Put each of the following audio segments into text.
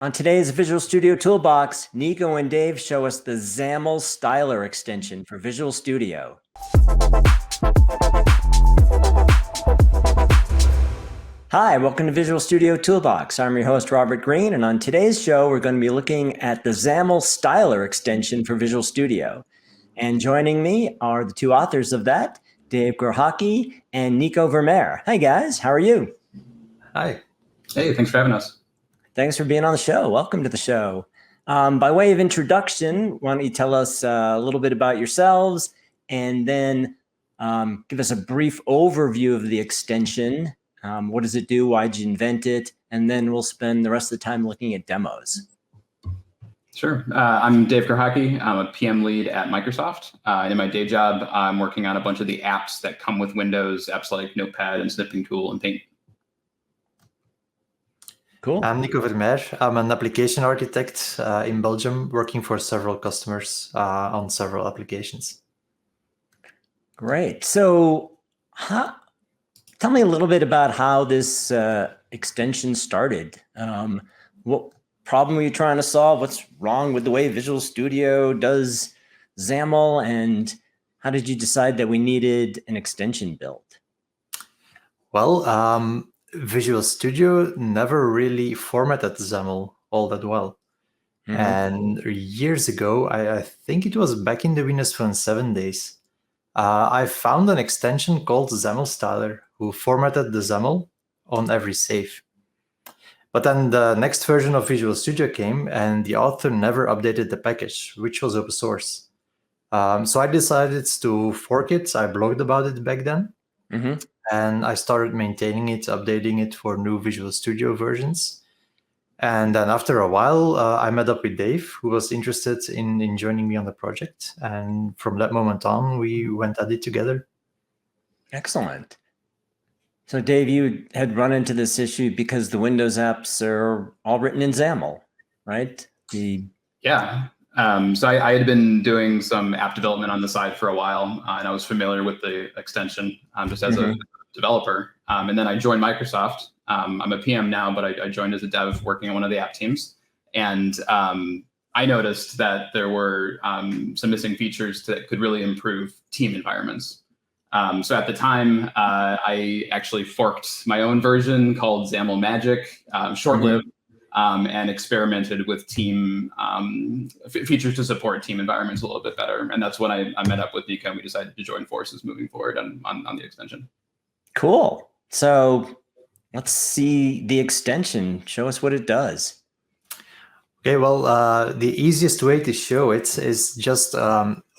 On today's Visual Studio Toolbox, Nico and Dave show us the XAML Styler extension for Visual Studio. Hi, welcome to Visual Studio Toolbox. I'm your host, Robert Green, and on today's show, we're going to be looking at the XAML Styler extension for Visual Studio. And joining me are the two authors of that, Dave Grochocki and Nico Vermeir. Hi, guys. How are you? Hi. Hey, thanks for having us. Thanks for being on the show. Welcome to the show. By way of introduction, why don't you tell us a little bit about yourselves and then give us a brief overview of the extension. What does it do? Why did you invent it? And then we'll spend the rest of the time looking at demos. Sure. I'm Dave Grochocki. I'm a PM lead at Microsoft. In my day job, I'm working on a bunch of the apps that come with Windows, apps like Notepad and Snipping Tool and Paint. Cool. I'm Nico Vermeir. I'm an application architect in Belgium, working for several customers on several applications. Great. So tell me a little bit about how this extension started. What problem were you trying to solve? What's wrong with the way Visual Studio does XAML? And how did you decide that we needed an extension built? Well, Visual Studio never really formatted XAML all that well. Mm-hmm. And years ago, I think it was back in the Windows Phone 7 days, I found an extension called XAML Styler who formatted the XAML on every save. But then the next version of Visual Studio came and the author never updated the package, which was open source. So I decided to fork it. I blogged about it back then. Mm-hmm. And I started maintaining it, updating it for new Visual Studio versions. And then after a while, I met up with Dave, who was interested in joining me on the project. And from that moment on, we went at it together. Excellent. So Dave, you had run into this issue because the Windows apps are all written in XAML, right? Yeah. So I had been doing some app development on the side for a while, and I was familiar with the extension just as a developer. And then I joined Microsoft. I'm a PM now, but I joined as a dev working on one of the app teams. And I noticed that there were some missing features that could really improve team environments. So at the time, I actually forked my own version called XAML Magic, short-lived, and experimented with team features to support team environments a little bit better. And that's when I met up with Nico and we decided to join forces moving forward on the extension. Cool. So let's see the extension. Show us what it does. Okay, well, the easiest way to show it is just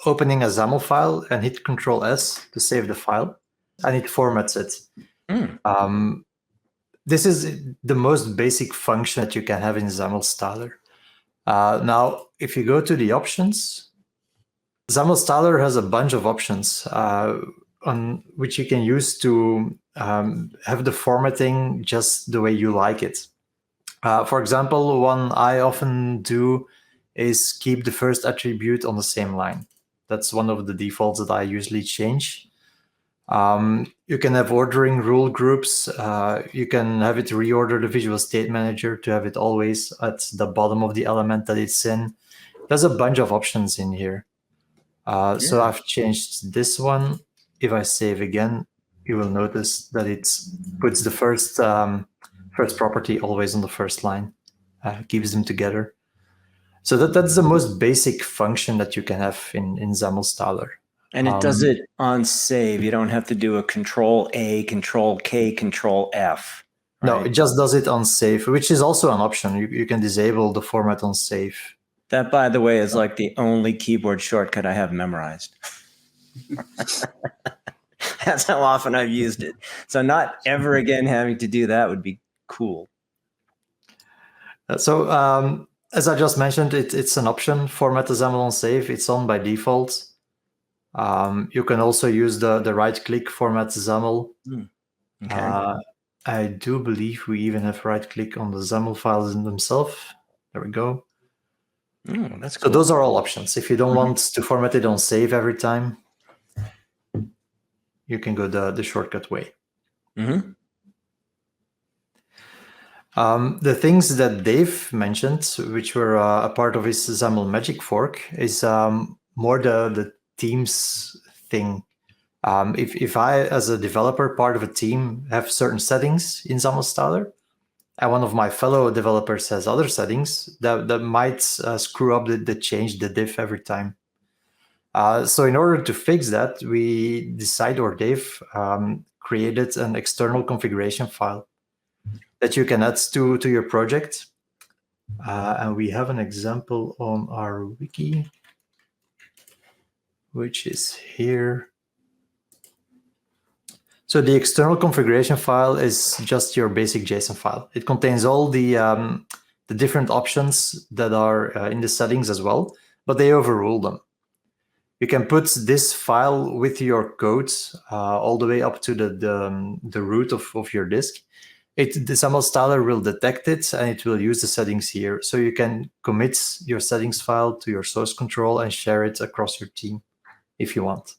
opening a XAML file and hit Control-S to save the file, and it formats it. This is the most basic function that you can have in XAML Styler. Now, if you go to the options, XAML Styler has a bunch of options on which you can use to have the formatting just the way you like it. For example, one I often do is keep the first attribute on the same line. That's one of the defaults that I usually change. You can have ordering rule groups. You can have it reorder the Visual State Manager to have it always at the bottom of the element that it's in. There's a bunch of options in here. So I've changed this one. If I save again, you will notice that it puts the first property always on the first line, keeps them together. So that's the most basic function that you can have in XAML Styler. And it does it on save. You don't have to do a Control-A, Control-K, Control-F. Right? No, it just does it on save, which is also an option. You can disable the format on save. That, by the way, is like the only keyboard shortcut I have memorized. That's how often I've used it. So not ever again having to do that would be cool. So as I just mentioned, it's an option, format the XAML on save. It's on by default. You can also use the right-click format XAML. Okay. I do believe we even have right-click on the XAML files in themselves. There we go. That's cool. So those are all options. If you don't want to format it on save every time, you can go the shortcut way. The things that Dave mentioned, which were a part of his XAML Magic fork, is more the teams thing. If I, as a developer, part of a team, have certain settings in XAML Styler, and one of my fellow developers has other settings, that might screw up the change, the diff every time. So in order to fix that, we decided, or Dave created an external configuration file that you can add to your project. And we have an example on our wiki, which is here. So the external configuration file is just your basic JSON file. It contains all the different options that are in the settings as well, but they overrule them. You can put this file with your code all the way up to the root of your disk. The XAML Styler will detect it, and it will use the settings here. So you can commit your settings file to your source control and share it across your team if you want.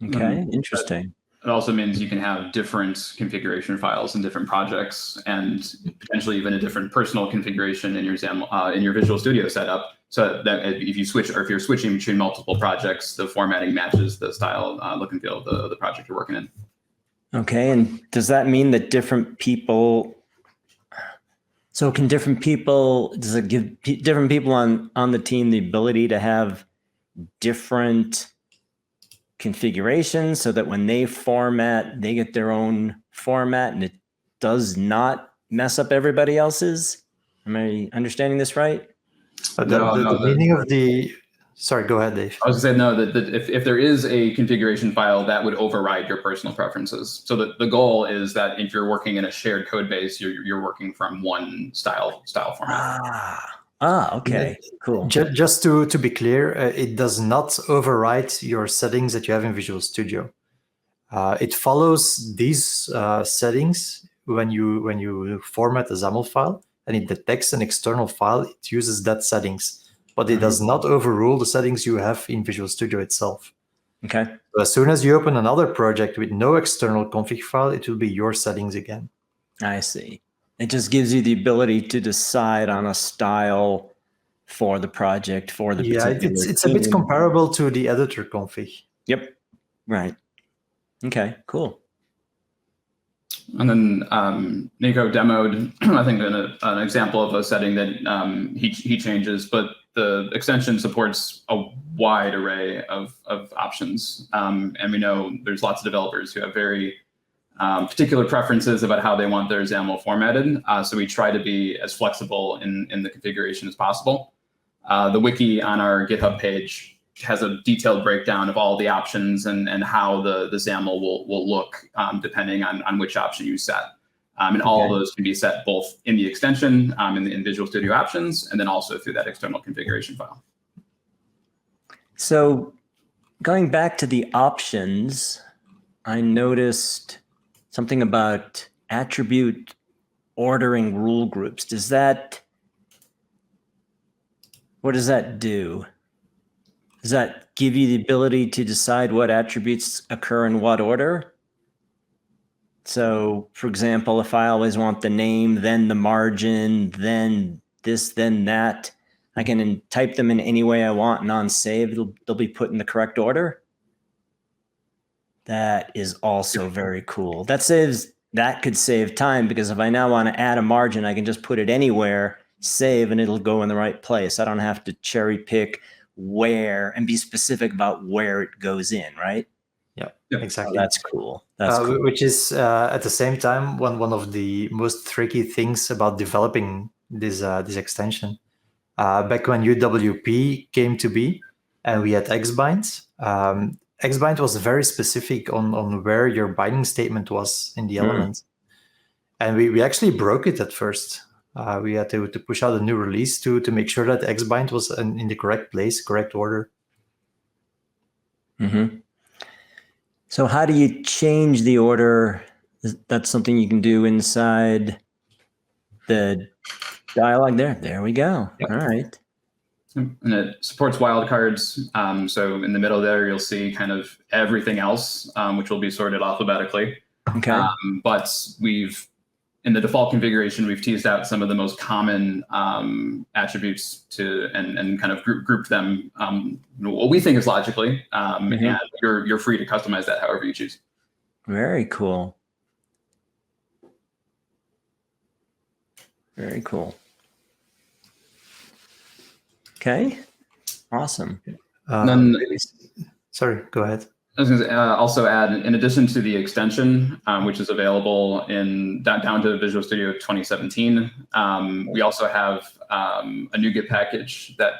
Okay, interesting. It also means you can have different configuration files in different projects, and potentially even a different personal configuration in your in your Visual Studio setup. So that if you switch, or if you're switching between multiple projects, the formatting matches the style, look and feel of the project you're working in. Okay, and does that mean that different people? So can different people? Does it give different people on the team the ability to have different configurations, so that when they format, they get their own format, and it does not mess up everybody else's? Am I understanding this right? The meaning of the... Sorry, go ahead, Dave. I was going to say, no, that if there is a configuration file, that would override your personal preferences. So the goal is that if you're working in a shared code base, you're working from one style format. Okay, cool. Just to be clear, it does not override your settings that you have in Visual Studio. It follows these settings when you format a XAML file, and it detects an external file. It uses that settings, but it does not overrule the settings you have in Visual Studio itself. Okay. So as soon as you open another project with no external config file, it will be your settings again. I see. It just gives you the ability to decide on a style for the project, for the particular it's a bit comparable to the editor config. Yep. Right. Okay, cool. And then Nico demoed, I think, an example of a setting that he changes, but the extension supports a wide array of options. And we know there's lots of developers who have very particular preferences about how they want their XAML formatted. So we try to be as flexible in the configuration as possible. The wiki on our GitHub page has a detailed breakdown of all the options and how the XAML will look depending on which option you set. And all of those can be set both in the extension, in Visual Studio Options, and then also through that external configuration file. So going back to the options, I noticed something about attribute ordering rule groups. What does that do? Does that give you the ability to decide what attributes occur in what order? So, for example, if I always want the name, then the margin, then this, then that, I can type them in any way I want, and on save, they'll be put in the correct order. That is also very cool. That could save time, because if I now want to add a margin, I can just put it anywhere, save, and it'll go in the right place. I don't have to cherry pick where and be specific about where it goes in, right? Yeah, exactly. Oh, that's cool. That's cool. Which is at the same time one of the most tricky things about developing this extension. Back when UWP came to be, and we had XBind, XBind was very specific on where your binding statement was in the element, and we actually broke it at first. We had to push out a new release to make sure that XBind was in the correct place, correct order. Mm-hmm. So how do you change the order? That's something you can do inside the dialog there. There we go. Yep. All right. And it supports wildcards. So in the middle there, you'll see kind of everything else, which will be sorted alphabetically. Okay. But we've in the default configuration, we've teased out some of the most common attributes and kind of grouped them what we think is logically, and you're free to customize that however you choose. Very cool. Very cool. Okay, awesome. Then, sorry, go ahead. I was going to also add, in addition to the extension, which is available down to Visual Studio 2017, we also have a NuGet package that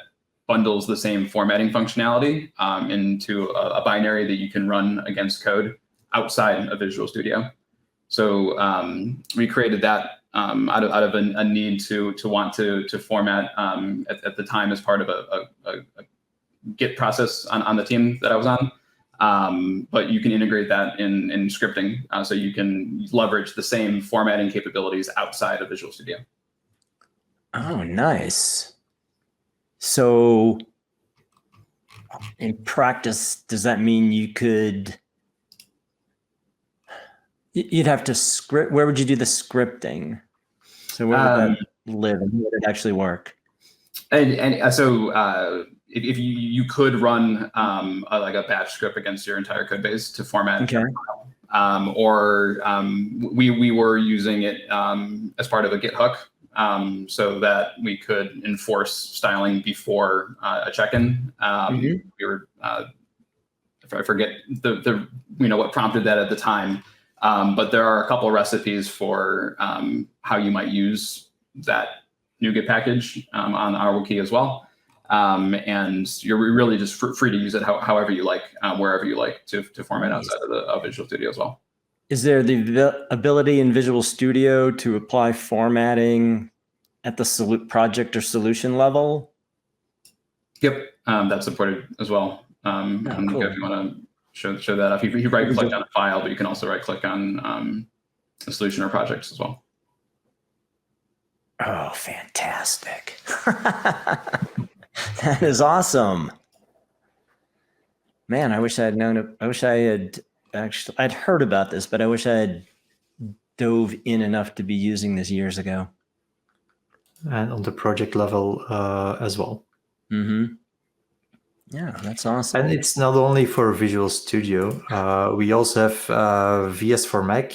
bundles the same formatting functionality into a binary that you can run against code outside of Visual Studio. So we created that out of a need to want to format at the time as part of a Git process on the team that I was on. But you can integrate that in scripting, so you can leverage the same formatting capabilities outside of Visual Studio. Oh, nice. So in practice, does that mean you'd have to script? Where would you do the scripting? So where would that live and would it actually work? So if you could run like a batch script against your entire code base to format, okay. Or we were using it as part of a Git hook, so that we could enforce styling before a check-in. We were I forget what prompted that at the time, but there are a couple of recipes for how you might use that NuGet package on our wiki as well. And you're really just free to use it however you like, wherever you like to format outside of Visual Studio as well. Is there the ability in Visual Studio to apply formatting at the project or solution level? Yep, that's supported as well. Cool. If you want to show that up, you right-click on a file, but you can also right-click on a solution or projects as well. Oh, fantastic. That is awesome. Man, I wish I had known it. I wish I had I'd heard about this, but I wish I had dove in enough to be using this years ago. And on the project level as well. Yeah, that's awesome. And it's not only for Visual Studio. We also have VS for Mac.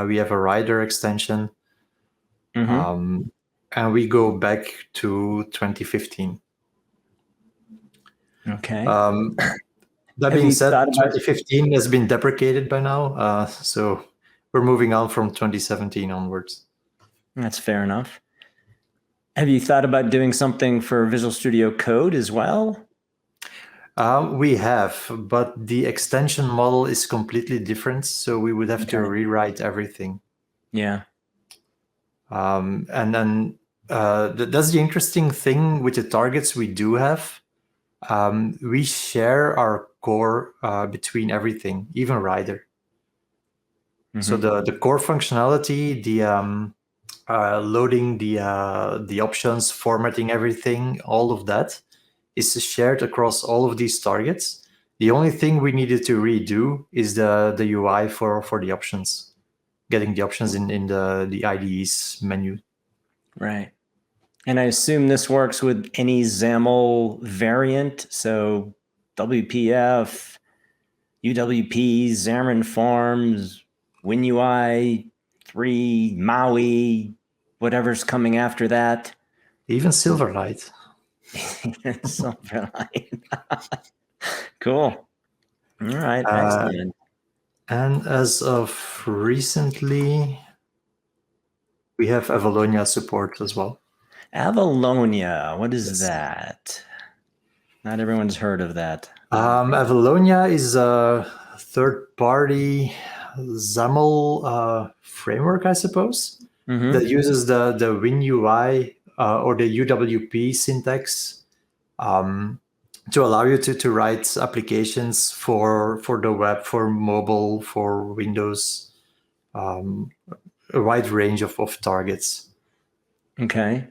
We have a Rider extension. And we go back to 2015. Okay. That being said, 2015 has been deprecated by now. So we're moving on from 2017 onwards. That's fair enough. Have you thought about doing something for Visual Studio Code as well? We have, but the extension model is completely different. So we would have to rewrite everything. Yeah. And then that's the interesting thing with the targets we do have. We share our core between everything, even Rider. So the core functionality, the loading the options, formatting everything, all of that is shared across all of these targets. The only thing we needed to redo is the UI for the options, getting the options in the IDE's menu. Right. And I assume this works with any XAML variant. So WPF, UWP, Xamarin Forms, WinUI 3, Maui, whatever's coming after that. Even Silverlight. Silverlight. Cool. All right. Excellent. And as of recently, we have Avalonia support as well. Avalonia, what is that? Not everyone's heard of that. Avalonia is a third-party XAML framework, I suppose, that uses the WinUI or the UWP syntax to allow you to write applications for the web, for mobile, for Windows, a wide range of targets. Okay.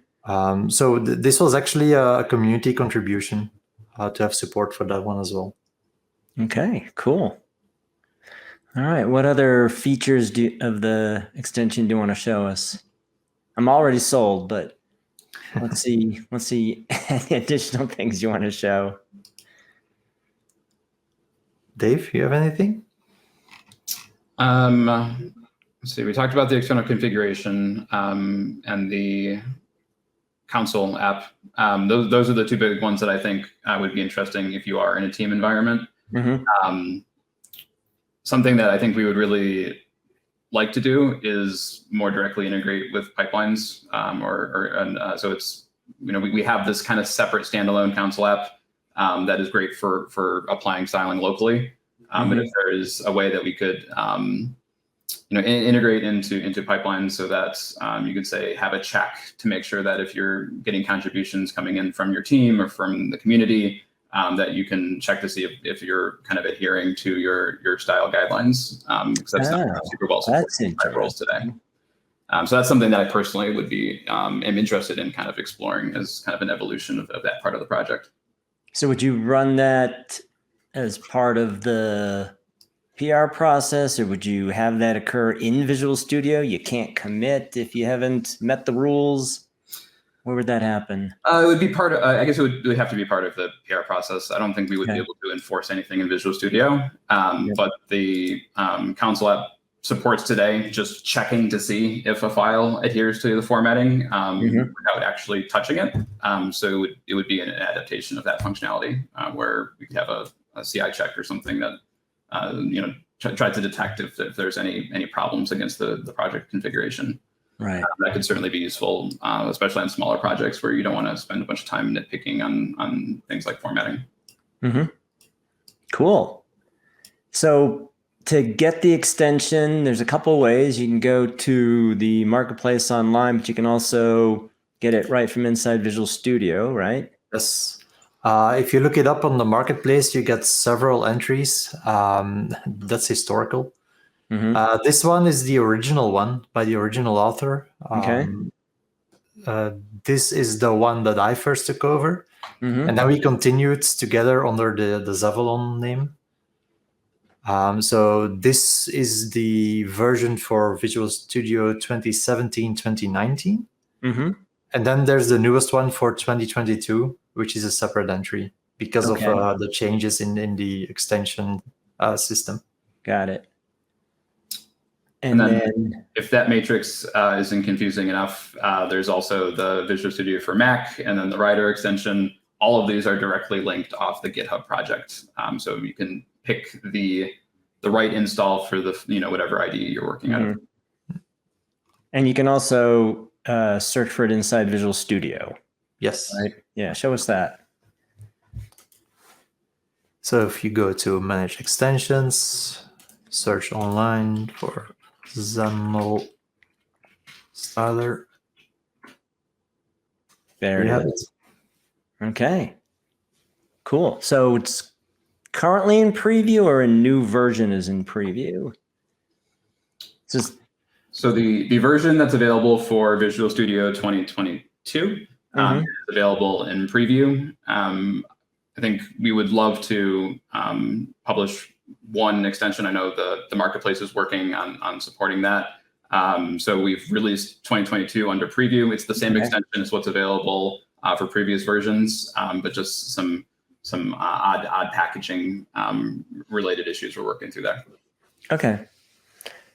So this was actually a community contribution to have support for that one as well. Okay, cool. All right. What other features of the extension do you want to show us? I'm already sold, but let's see. Let's see any additional things you want to show. Dave, you have anything? Let's see. We talked about the external configuration and the console app. Those are the two big ones that I think would be interesting if you are in a team environment. Something that I think we would really like to do is more directly integrate with pipelines, so it's, we have this kind of separate standalone console app that is great for applying styling locally. But if there is a way that we could integrate into pipelines so that you could say have a check to make sure that if you're getting contributions coming in from your team or from the community, that you can check to see if you're kind of adhering to your style guidelines, because that's not super well supported by roles today. So that's something that I personally would be am interested in kind of exploring as kind of an evolution of that part of the project. So would you run that as part of the PR process, or would you have that occur in Visual Studio? You can't commit if you haven't met the rules. Where would that happen? It would be part of, I guess it would have to be part of the PR process. I don't think we would be able to enforce anything in Visual Studio, but the console app supports today just checking to see if a file adheres to the formatting without actually touching it. So it would be an adaptation of that functionality where we could have a CI check or something that try to detect if there's any problems against the project configuration. Right. That could certainly be useful, especially on smaller projects where you don't want to spend a bunch of time nitpicking on things like formatting. Cool. So to get the extension, there's a couple ways. You can go to the marketplace online, but you can also get it right from inside Visual Studio, right? Yes. If you look it up on the marketplace, you get several entries. That's historical. This one is the original one by the original author. This is the one that I first took over. And then we continued together under the Zavalon name. So this is the version for Visual Studio 2017, 2019. And then there's the newest one for 2022, which is a separate entry because of the changes in the extension system. Got it. And then if that matrix isn't confusing enough, there's also the Visual Studio for Mac and then the Writer extension. All of these are directly linked off the GitHub project. So you can pick the right install for the whatever IDE you're working out of. And you can also search for it inside Visual Studio. Yes. Right? Yeah, show us that. So if you go to Manage Extensions, search online for XAML Styler. There it is. Okay. Cool. So it's currently in preview, or a new version is in preview? So the version that's available for Visual Studio 2022 is available in preview. I think we would love to publish one extension. I know the marketplace is working on supporting that. So we've released 2022 under preview. It's the same extension as what's available for previous versions, but just some odd packaging related issues we're working through there. Okay.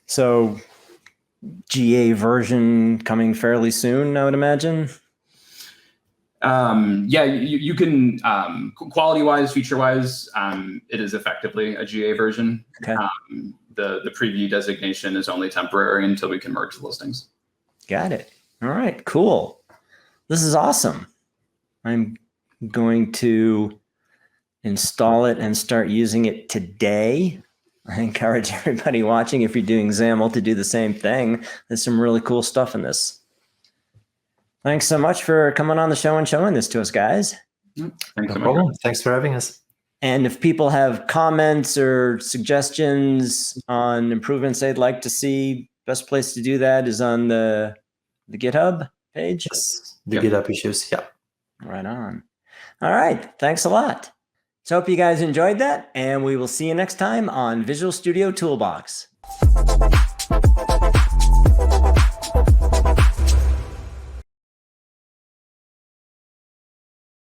So GA version coming fairly soon, I would imagine. Yeah, you can, quality-wise, feature-wise, it is effectively a GA version. Okay. The preview designation is only temporary until we can merge the listings. Got it. All right, cool. This is awesome. I'm going to install it and start using it today. I encourage everybody watching, if you're doing XAML, to do the same thing. There's some really cool stuff in this. Thanks so much for coming on the show and showing this to us, guys. Thanks so much. Thanks for having us. And if people have comments or suggestions on improvements they'd like to see, best place to do that is on the GitHub page. Yes, the GitHub issues. Yeah. Right on. All right. Thanks a lot. So I hope you guys enjoyed that, and we will see you next time on Visual Studio Toolbox.